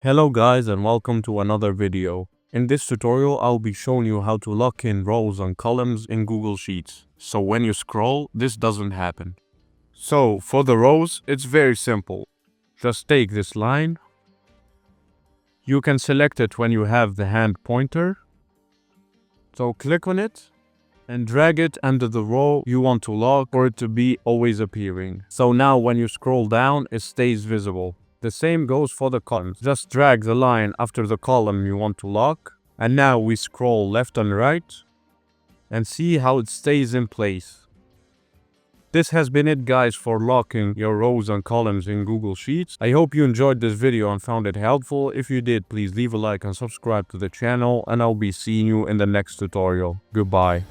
Hello guys and welcome to another video. In this tutorial I'll be showing you how to lock in rows and columns in Google Sheets. So when you scroll, this doesn't happen. So for the rows, it's very simple. Just take this line. You can select it when you have the hand pointer. So click on it and drag it under the row you want to lock for it to be always appearing. So now when you scroll down, it stays visible. The same goes for the columns. Just drag the line after the column you want to lock. And now we scroll left and right and see how it stays in place. This has been it guys for locking your rows and columns in Google Sheets. I hope you enjoyed this video and found it helpful. If you did, please leave a like and subscribe to the channel, and I'll be seeing you in the next tutorial. Goodbye.